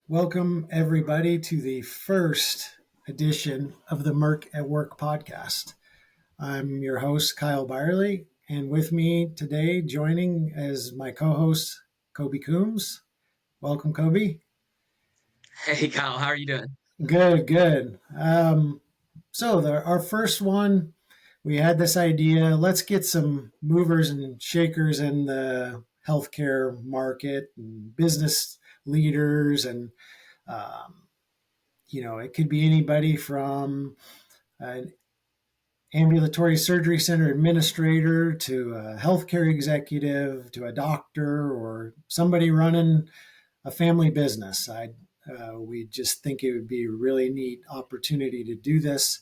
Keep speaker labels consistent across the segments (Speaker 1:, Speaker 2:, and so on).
Speaker 1: Welcome, everybody, to the first edition of the MERC at Work podcast. I'm your host, Kyle Byerly, and with me today, joining as my co-host, Kobe Coombs. Welcome, Kobe.
Speaker 2: Hey, Kyle, how are you doing?
Speaker 1: Good. Our first one, we had this idea, let's get some movers and shakers in the healthcare market and business leaders and it could be anybody from an ambulatory surgery center administrator to a healthcare executive to a doctor or somebody running a family business. We just think it would be a really neat opportunity to do this.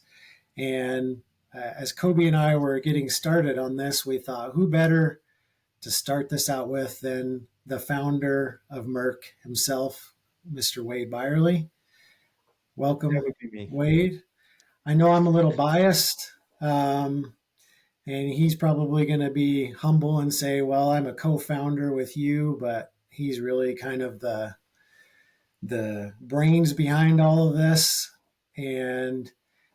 Speaker 1: And as Kobe and I were getting started on this, we thought, who better to start this out with than the founder of MERC himself, Mr. Wade Byerly. Welcome, Wade. I know I'm a little biased, and he's probably going to be humble and say, well, I'm a co-founder with you, but he's really kind of the brains behind all of this. And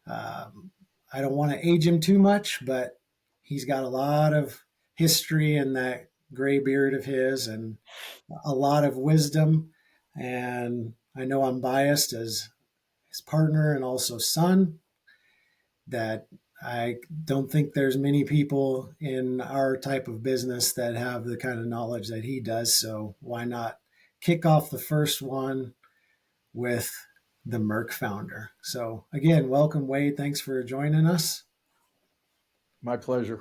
Speaker 1: I don't want to age him too much, but he's got a lot of history in that gray beard of his and a lot of wisdom. And I know I'm biased as his partner and also son, that I don't think there's many people in our type of business that have the kind of knowledge that he does. So why not kick off the first one with the MERC founder? So again, welcome, Wade. Thanks for joining us.
Speaker 3: My pleasure.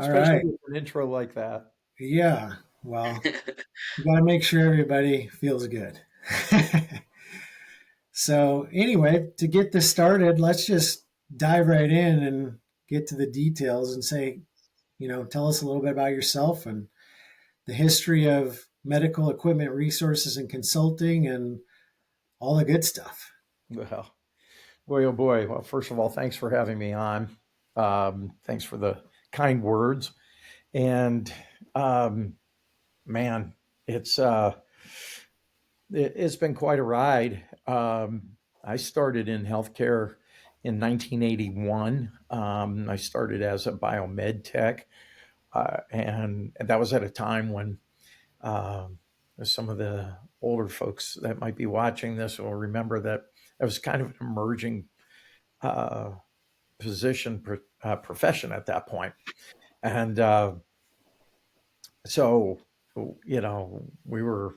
Speaker 1: All right.
Speaker 3: With an intro like that.
Speaker 1: Yeah. Well, you got to make sure everybody feels good. So anyway, to get this started, let's just dive right in and get to the details and say, tell us a little bit about yourself and the history of medical equipment resources and consulting and all the good stuff.
Speaker 3: Well, boy, oh boy. Well, first of all, thanks for having me on. Thanks for the kind words. And man, it's been quite a ride. I started in healthcare in 1981. I started as a biomed tech, and that was at a time when some of the older folks that might be watching this will remember that it was kind of an emerging profession at that point. And so, we were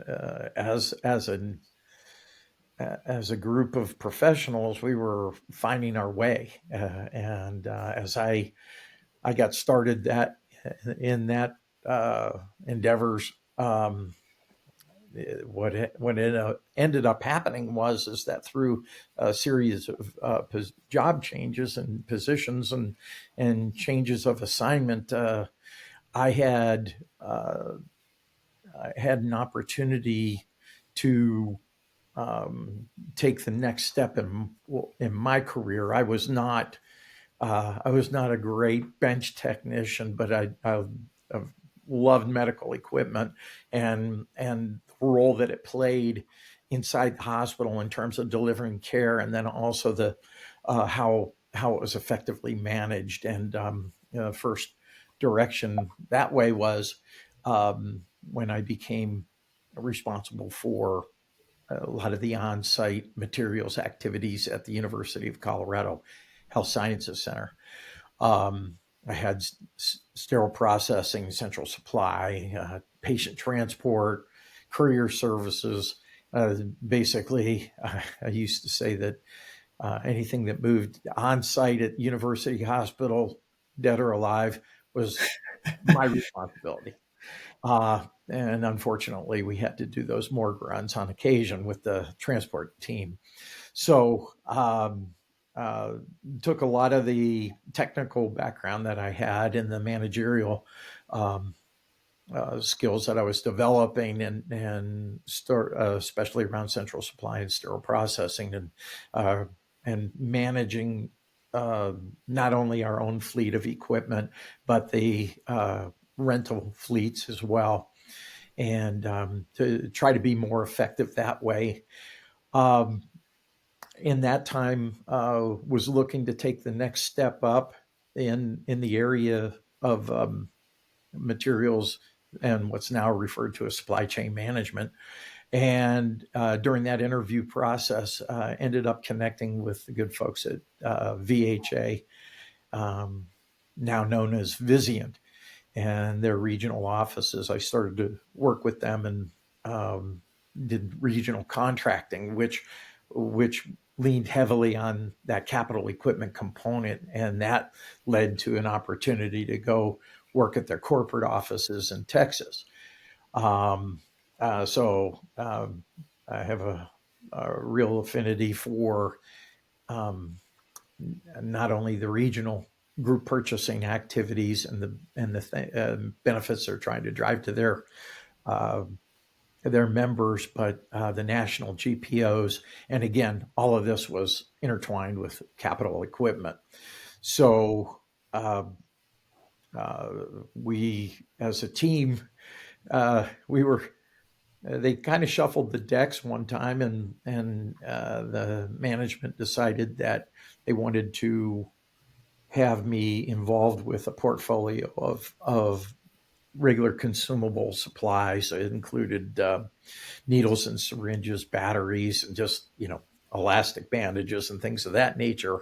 Speaker 3: as a group of professionals, we were finding our way. And as I got started in that endeavors, what ended up happening is that through a series of job changes and positions and changes of assignment, I had an opportunity to take the next step in my career. I was not a great bench technician, but I loved medical equipment and the role that it played inside the hospital in terms of delivering care, and then also the how it was effectively managed. And the first direction that way was when I became responsible for a lot of the on-site materials activities at the University of Colorado Health Sciences Center. I had sterile processing, central supply, patient transport, courier services. Basically, I used to say that anything that moved on-site at University Hospital, dead or alive, was my responsibility. And unfortunately, we had to do those morgue runs on occasion with the transport team. So took a lot of the technical background that I had and the managerial skills that I was developing and especially around central supply and sterile processing and managing not only our own fleet of equipment, but the rental fleets as well, and to try to be more effective that way. Um, in that time, was looking to take the next step up in the area of materials and what's now referred to as supply chain management. And during that interview process, ended up connecting with the good folks at VHA, now known as Vizient, and their regional offices. I started to work with them and did regional contracting, which leaned heavily on that capital equipment component, and that led to an opportunity to go work at their corporate offices in Texas. So I have a real affinity for not only the regional group purchasing activities and the benefits they're trying to drive to their members, but the national GPOs. And again, all of this was intertwined with capital equipment. So we, as a team, we were. They kind of shuffled the decks one time, and the management decided that they wanted to have me involved with a portfolio of regular consumable supplies. It included needles and syringes, batteries, and just elastic bandages and things of that nature.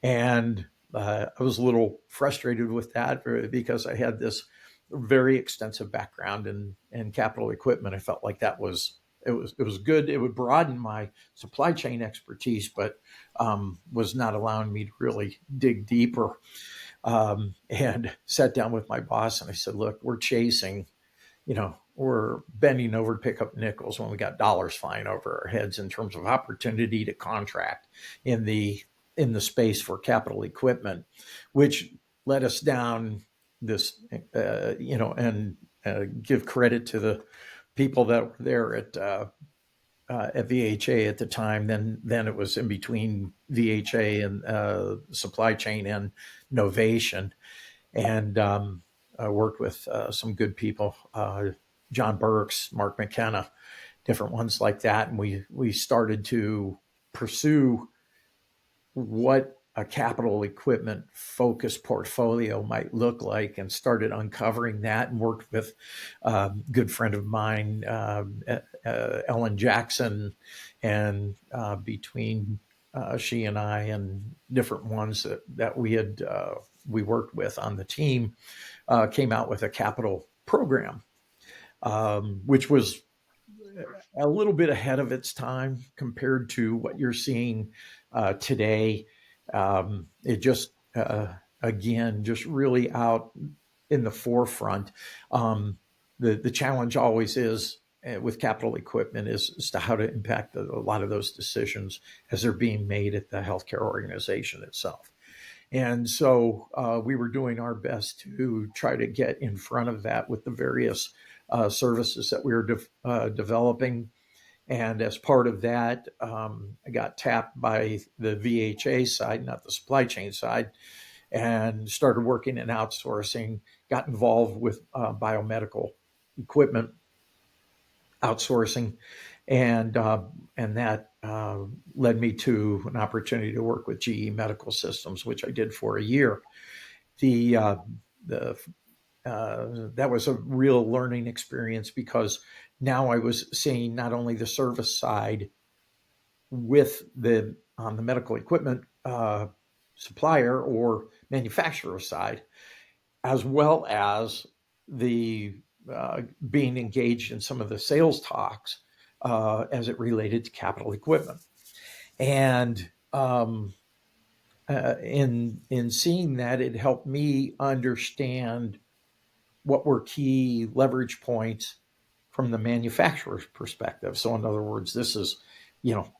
Speaker 3: And I was a little frustrated with that because I had this very extensive background in capital equipment. I felt like it was good. It would broaden my supply chain expertise, but was not allowing me to really dig deeper. And sat down with my boss and I said, "Look, we're bending over to pick up nickels when we got dollars flying over our heads in terms of opportunity to contract in the space for capital equipment," which led us down this, and give credit to the people that were there at VHA at the time. Then it was in between VHA and supply chain and Novation, and I worked with some good people, John Burks, Mark McKenna, different ones like that, and we started to pursue what a capital equipment focused portfolio might look like, and started uncovering that, and worked with a good friend of mine, Ellen Jackson, and between she and I and different ones that we worked with on the team, came out with a capital program, which was a little bit ahead of its time compared to what you're seeing today. It just, again, just really out in the forefront. The challenge always is with capital equipment is as to how to impact a lot of those decisions as they're being made at the healthcare organization itself. And so we were doing our best to try to get in front of that with the various services that we were developing. And as part of that, I got tapped by the VHA side, not the supply chain side, and started working in outsourcing, got involved with biomedical equipment outsourcing, and that led me to an opportunity to work with GE Medical Systems, which I did for a year. That was a real learning experience, because now I was seeing not only the service side with on the medical equipment supplier or manufacturer side, as well as the being engaged in some of the sales talks as it related to capital equipment. And in seeing that, it helped me understand what were key leverage points from the manufacturer's perspective. So in other words, this is,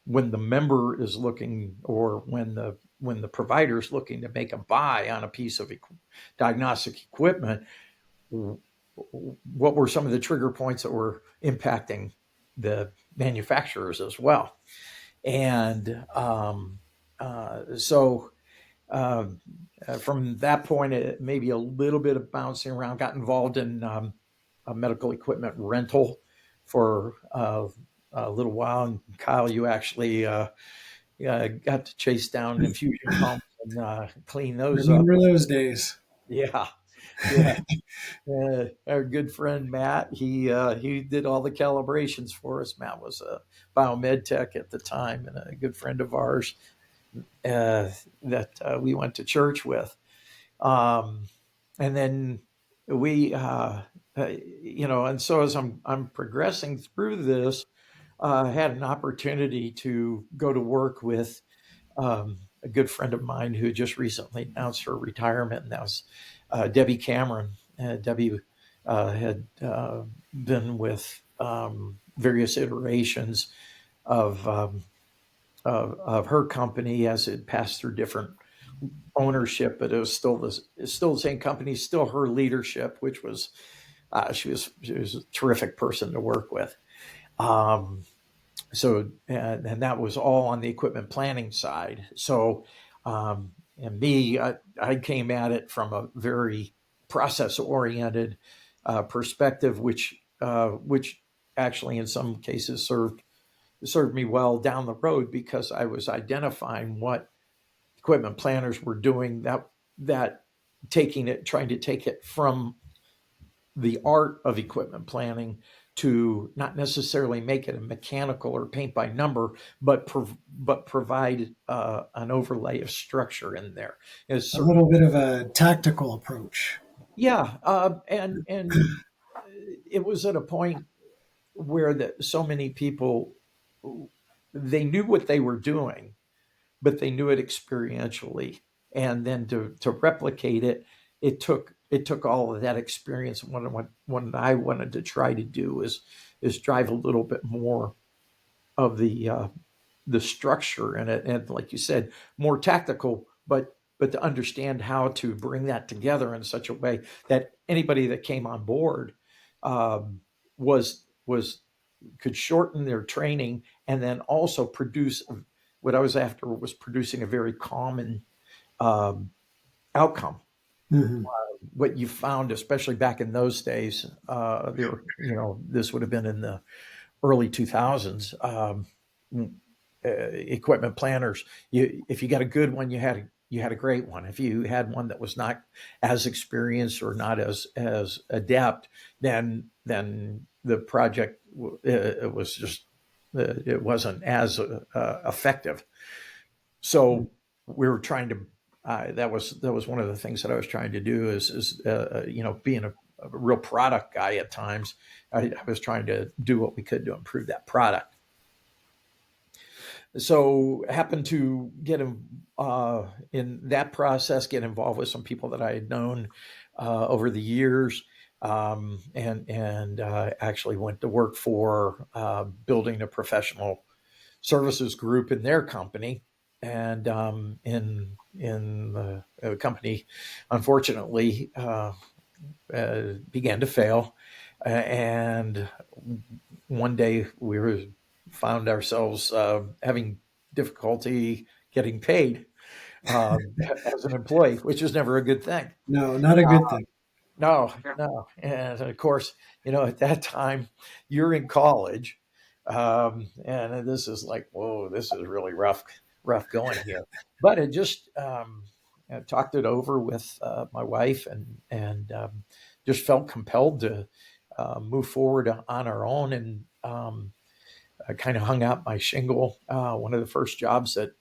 Speaker 3: when the member is looking, or when the provider is looking to make a buy on a piece of diagnostic equipment, what were some of the trigger points that were impacting the manufacturers as well. And so from that point, maybe a little bit of bouncing around, got involved in a medical equipment rental for a little while. And Kyle, you actually got to chase down infusion pumps and clean those up.
Speaker 1: Remember those days?
Speaker 3: Yeah, yeah. Our good friend Matt, he did all the calibrations for us. Matt was a biomed tech at the time and a good friend of ours that we went to church with. And then we, and so as I'm progressing through this, I had an opportunity to go to work with a good friend of mine who just recently announced her retirement, and that was Debbie Cameron. Debbie had been with various iterations of, of her company as it passed through different ownership, but it was still the same company, still her leadership, which was she was a terrific person to work with. So and that was all on the equipment planning side. So and me, I came at it from a very process oriented perspective, which actually in some cases served me well down the road, because I was identifying what equipment planners were doing, that trying to take it from the art of equipment planning to not necessarily make it a mechanical or paint by number, but provide an overlay of structure in there.
Speaker 1: A little bit of a tactical approach.
Speaker 3: Yeah, and it was at a point where so many people, they knew what they were doing, but they knew it experientially, and then to replicate it, it took all of that experience. What I wanted to try to do is drive a little bit more of the structure in it, and like you said, more tactical, but to understand how to bring that together in such a way that anybody that came on board was could shorten their training, and then also produce what I was after was producing a very common outcome.
Speaker 1: Mm-hmm.
Speaker 3: What you found, especially back in those days, this would have been in the early 2000s. Equipment planners, if you got a good one, you had a great one. If you had one that was not as experienced or not as adept, then the project it was just it wasn't as effective. So we were trying to. That was one of the things that I was trying to do is being a real product guy at times. I was trying to do what we could to improve that product. So happened to get in that process, get involved with some people that I had known over the years, and actually went to work for building a professional services group in their company. And in the company, unfortunately, began to fail. And one day we found ourselves having difficulty getting paid as an employee, which is never a good thing.
Speaker 1: No, not a good thing.
Speaker 3: No. And of course, at that time, you're in college, and this is like, whoa, this is really rough going here. But it just I talked it over with my wife, and just felt compelled to move forward on our own, and I kind of hung out my shingle. One of the first jobs that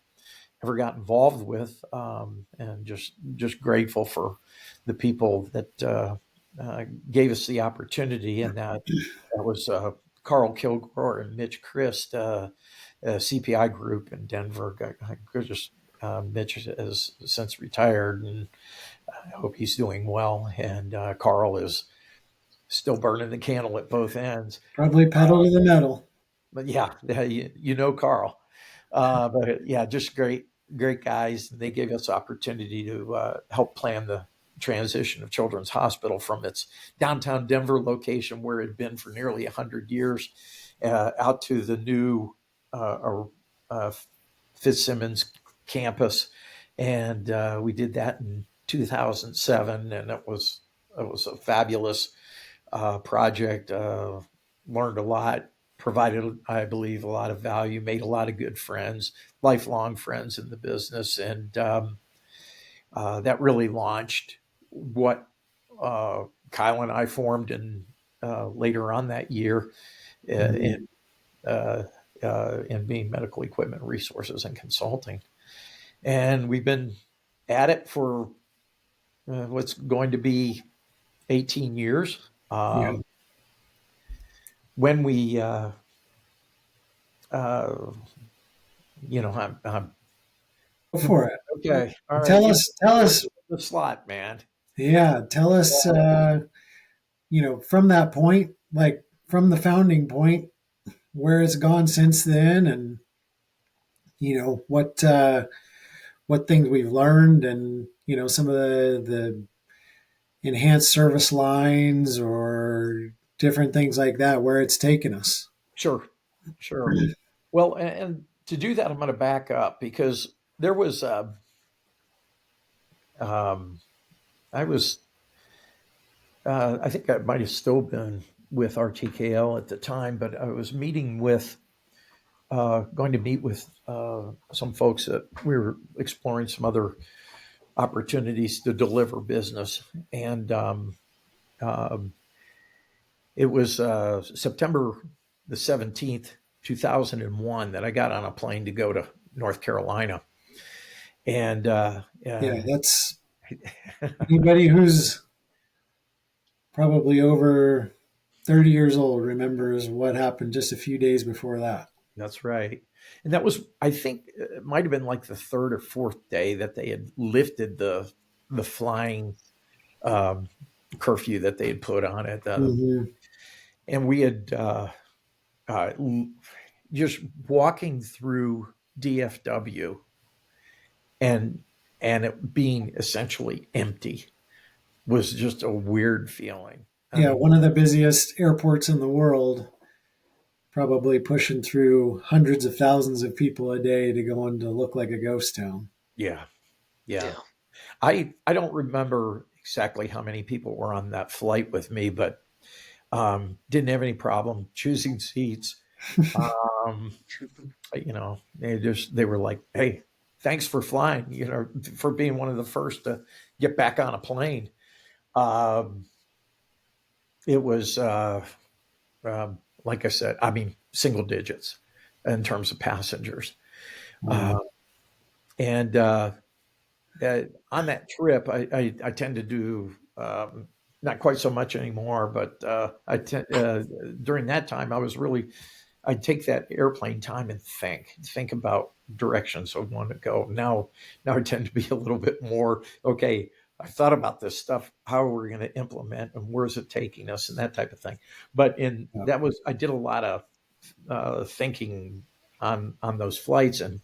Speaker 3: ever got involved with, and just grateful for the people that gave us the opportunity, and that was Carl Kilgore and Mitch Christ, CPI Group in Denver. Mitch has since retired, and I hope he's doing well. And Carl is still burning the candle at both ends.
Speaker 1: Probably pedal to the metal.
Speaker 3: But yeah, Carl. But yeah, just great guys. They gave us opportunity to help plan the transition of Children's Hospital from its downtown Denver location, where it had been for nearly 100 years, out to the new Fitzsimmons campus. And we did that in 2007, and it was a fabulous project. Learned a lot, provided, I believe, a lot of value, made a lot of good friends, lifelong friends in the business, and that really launched what Kyle and I formed in later on that year
Speaker 1: Mhm.
Speaker 3: uh, in being medical equipment resources and consulting. And we've been at it for what's going to be 18 years.
Speaker 1: Yeah.
Speaker 3: When we, uh, I'm
Speaker 1: Go for it.
Speaker 3: okay. All right.
Speaker 1: Tell us, tell
Speaker 3: Put
Speaker 1: us,
Speaker 3: me in the slot, man.
Speaker 1: yeah, tell us, from that point, like from the founding point, where it's gone since then, and what things we've learned, and some of the enhanced service lines or different things like that, where it's taken us.
Speaker 3: Sure. Sure. Well, and to do that, I'm going to back up because there was, um, I was, I think I might have still been with RTKL at the time, but I was going to meet with some folks that we were exploring some other opportunities to deliver business. And um, it was September the 17th, 2001, that I got on a plane to go to North Carolina. And
Speaker 1: Yeah, that's anybody who's probably over 30 years old remembers what happened just a few days before that.
Speaker 3: that's right. And that was, I think, it might have been like the third or fourth day that they had lifted the flying um, curfew that they had put on it.
Speaker 1: Hmm.
Speaker 3: And we had uh, just walking through DFW and it being essentially empty was just a weird feeling. I
Speaker 1: Yeah,
Speaker 3: mean,
Speaker 1: one of the busiest airports in the world, probably pushing through hundreds of thousands of people a day to go in to look like a ghost town.
Speaker 3: yeah, yeah.
Speaker 2: Yeah.
Speaker 3: I don't remember exactly how many people were on that flight with me, but didn't have any problem choosing seats. Um, they were like, "Hey, thanks for flying. For being one of the first to get back on a plane." Um, it was like I said, I mean, single digits in terms of passengers.
Speaker 1: Wow.
Speaker 3: Uh, and On that trip, I tend to do not quite so much anymore, but during that time, I'd take that airplane time and think about directions I want to go. Now I tend to be a little bit more, okay, I thought about this stuff. How are we going to implement and where's it taking us and that type of thing. But
Speaker 1: Yeah.
Speaker 3: I did a lot of thinking on those flights, and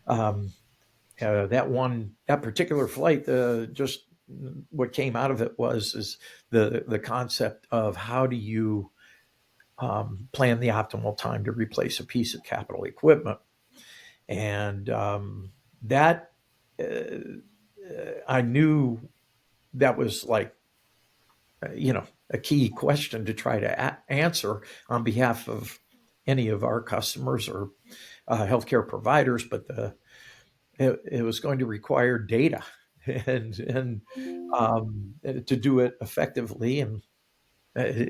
Speaker 3: um, that particular flight, just what came out of it is the concept of how do you plan the optimal time to replace a piece of capital equipment, and that I knew that was like a key question to try to answer on behalf of any of our customers or healthcare providers, but it was going to require data and to do it effectively. And uh,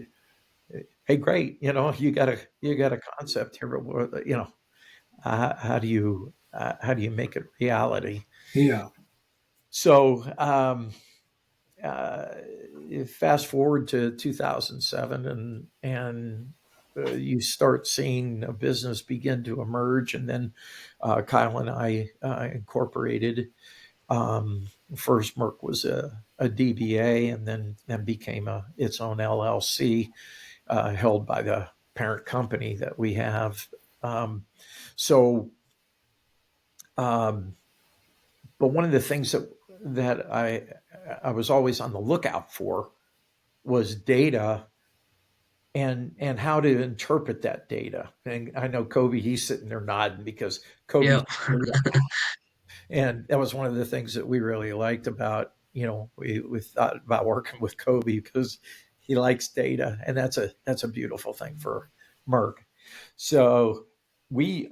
Speaker 3: hey, great, you got a concept here, but how do you make it reality?
Speaker 1: Yeah.
Speaker 3: So uh, fast forward to 2007, and you start seeing a business begin to emerge, and then Kyle and I incorporated. First, MERC was a DBA, and then became its own LLC, held by the parent company that we have. Um, so, um, but one of the things that I was always on the lookout for was data and how to interpret that data. And I know Kobe, he's sitting there nodding because Kobe
Speaker 2: Yeah.
Speaker 3: And that was one of the things that we really liked about, we thought about working with Kobe because he likes data, and that's a beautiful thing for MERC. So we,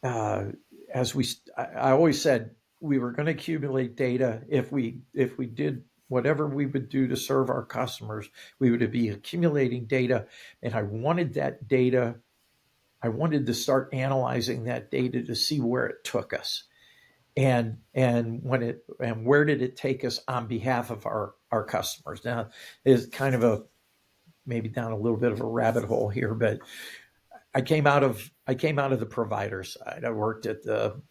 Speaker 3: uh, as we, I always said we were going to accumulate data. If we did whatever we would do to serve our customers, we would be accumulating data, and I wanted that data. I wanted to start analyzing that data to see where it took us, and where did it take us on behalf of our customers. Now, is kind of a maybe down a little bit of a rabbit hole here, but I came out of the provider side. I worked at the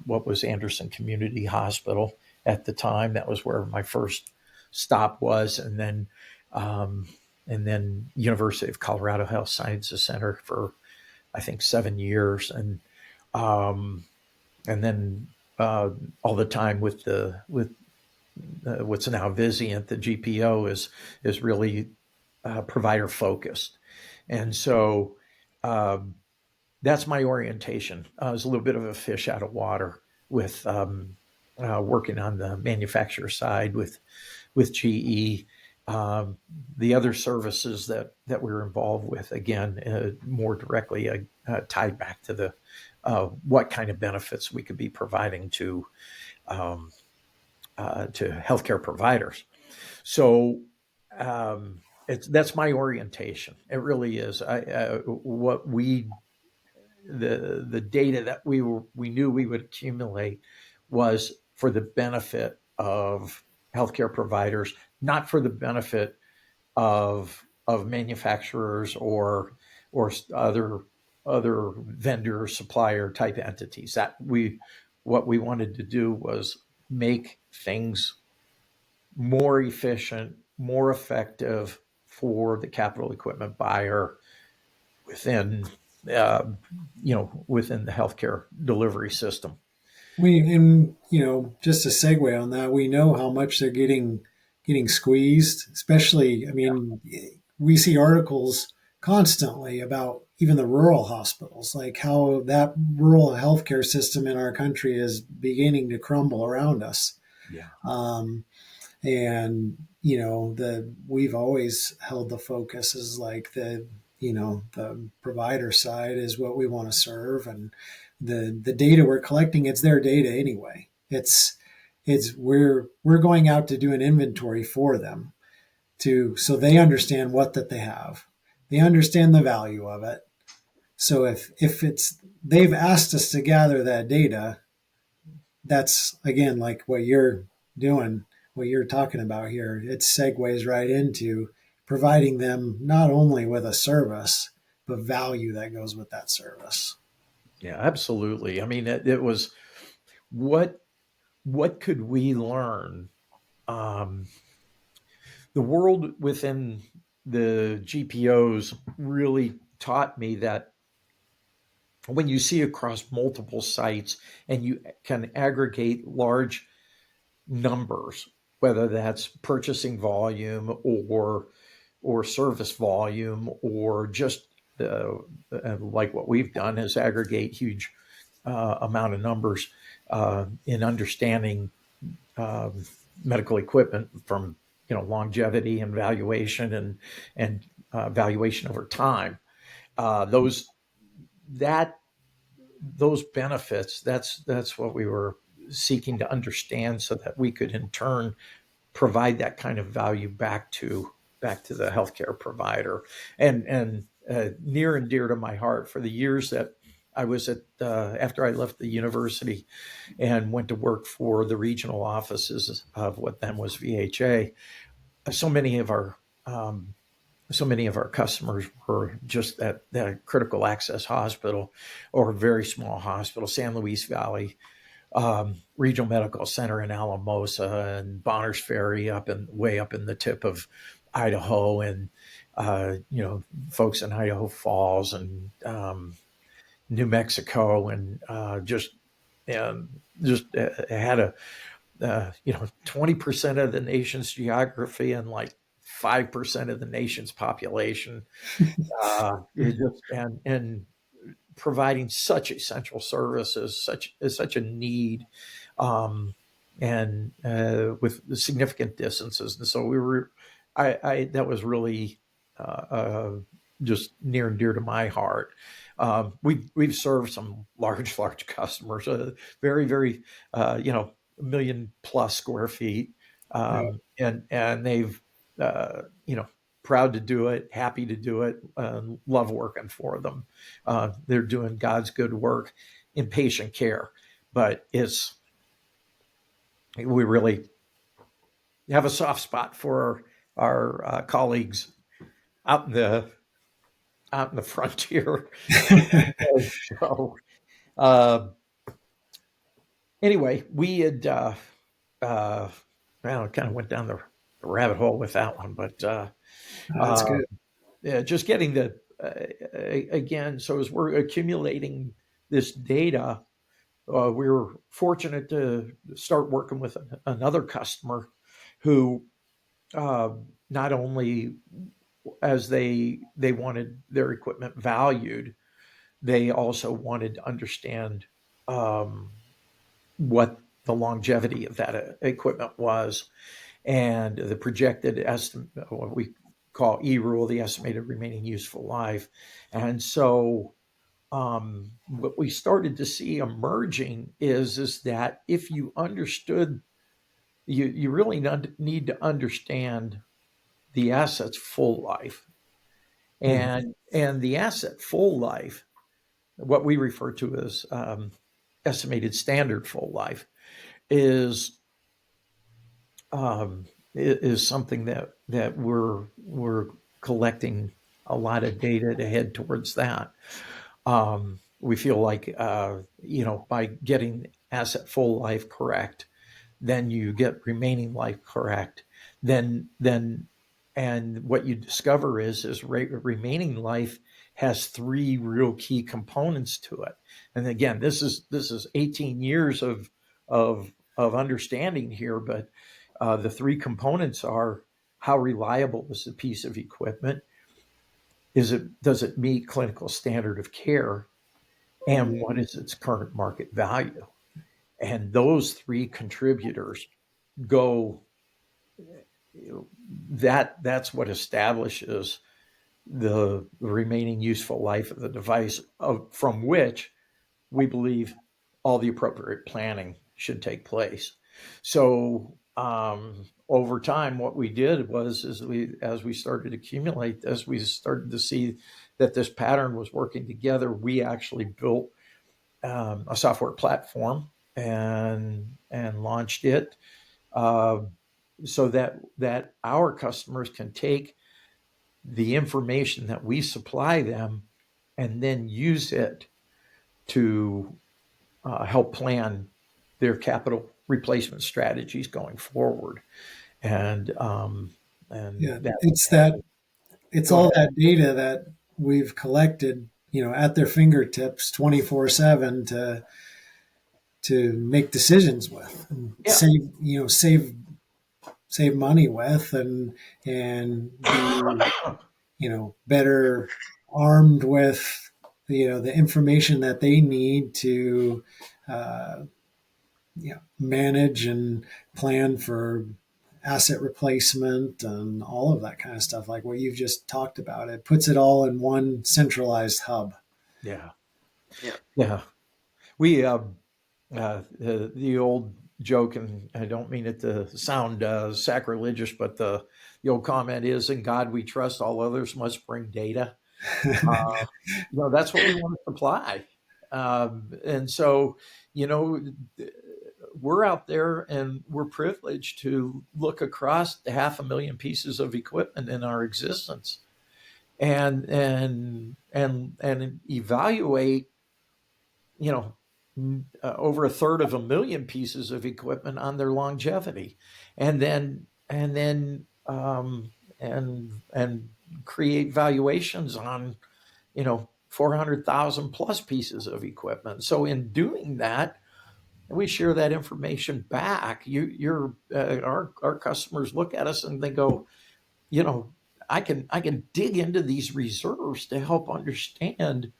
Speaker 3: what was Anderson Community Hospital at the time. That was where my first stop was, um, and then University of Colorado Health Sciences Center for I think 7 years, um, and then all the time with what's now Vizient, the GPO is really provider focused, and so um, that's my orientation. I was a little bit of a fish out of water with working on the manufacturer side with GE. The other services that we were involved with, again, more directly tied back to the what kind of benefits we could be providing um, to healthcare providers. So that's my orientation. It really is. What we the data that we knew we would accumulate was for the benefit of healthcare providers, not for the benefit of manufacturers or other vendor supplier type entities. That we What we wanted to do was make things more efficient, more effective for the capital equipment buyer within uh, within the healthcare delivery system.
Speaker 1: Just a segue on that, we know how much they're getting squeezed. Especially, I
Speaker 3: Yeah,
Speaker 1: mean, we see articles constantly about even the rural hospitals, like how that rural healthcare system in our country is beginning to crumble around us.
Speaker 3: yeah,
Speaker 1: Um, and the we've always held the focus as like the provider side is what we want to serve, and the data we're collecting, it's their data anyway. It's we're going out to do an inventory for them, to so they understand what that they have, they understand the value of it. So if it's they've asked us to gather that data, that's again like what you're doing, what you're talking about here. It segues right into providing them not only with a service, but value that goes with that service.
Speaker 3: yeah, absolutely. I mean, it was what what could we learn? Um, the world within the GPOs really taught me that when you see across multiple sites and you can aggregate large numbers, whether that's purchasing volume or service volume or just like what we've done is aggregate huge amount of numbers in understanding um, medical equipment from longevity and valuation and valuation over time. Those that those benefits, that's what we were seeking to understand so that we could in turn provide that kind of value back to the healthcare provider. And near and dear to my heart, for the years that I was at after I left the university and went to work for the regional offices of what then was VHA, so many of our um, so many of our customers were just that critical access hospital or very small hospital, San Luis Valley Regional Medical Center in Alamosa and Bonners Ferry up and way up in the tip of Idaho, and folks in Idaho Falls and New Mexico, and and just had a 20% of the nation's geography and like 5% of the nation's population. It just and providing such essential services, such a need, um, and with significant distances. And so that was really just near and dear to my heart. We've served some large customers, very, very, a million plus square feet,
Speaker 1: Yeah.
Speaker 3: and they've, proud to do it, happy to do it, love working for them. They're doing God's good work in patient care, but we really have a soft spot for our colleagues out in the frontier. So, uh, anyway, we had well, it kind of went down the rabbit hole with that one, but
Speaker 1: That's
Speaker 3: uh,
Speaker 1: good.
Speaker 3: yeah, just getting the again. So as we're accumulating this data, we were fortunate to start working with another customer who uh, not only as they wanted their equipment valued, they also wanted to understand um, what the longevity of that equipment was and the projected estimate, what we call E-rule, the estimated remaining useful life. And so what we started to see emerging is that if you understood, you really need to understand the asset's full life.
Speaker 1: Mhm.
Speaker 3: And the asset full life, what we refer to as estimated standard full life, is is something that we're collecting a lot of data to head towards that. We feel like by getting asset full life correct, then you get remaining life correct. Then and what you discover is remaining life has three real key components to it. And again, this is 18 years of understanding here, but the three components are: how reliable is the piece of equipment? Does it meet clinical standard of care? And what is its current market value? And those three contributors go that's what establishes the remaining useful life of the device, from which we believe all the appropriate planning should take place. So over time, what we did was, as we started to accumulate this, we started to see that this pattern was working together. We actually built a software platform and launched it, uh, so that our customers can take the information that we supply them and then use it to help plan their capital replacement strategies going forward. And
Speaker 1: Yeah,
Speaker 3: that.
Speaker 1: it's
Speaker 3: Go
Speaker 1: all
Speaker 3: ahead.
Speaker 1: that data that we've collected, at their fingertips 24/7 to make decisions with and
Speaker 3: Yeah.
Speaker 1: save money with and be, better armed with, the information that they need to uh, manage and plan for asset replacement and all of that kind of stuff, like what you've just talked about. It puts it all in one centralized hub.
Speaker 3: Yeah.
Speaker 2: Yeah.
Speaker 3: Yeah. We the old joke, and I don't mean it to sound sacrilegious, but the old comment is, "In God we trust; all others must bring data." Uh, that's what we want to supply, and so you know we're out there and we're privileged to look across the 500,000 pieces of equipment in our existence and evaluate you know, over a third of a million pieces of equipment on their longevity, and then create valuations on 400,000 plus pieces of equipment. So in doing that, we share that information back. Our customers look at us and they go, you know, I can dig into these reserves to help understand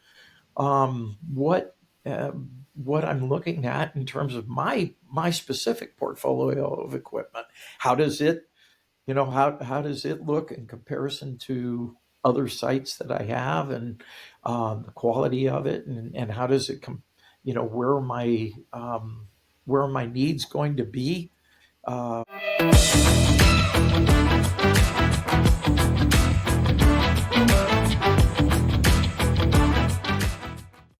Speaker 3: what I'm looking at in terms of my specific portfolio of equipment. How does it, how does it look in comparison to other sites that I have, and the quality of it, and how does it come, where are my needs going to be?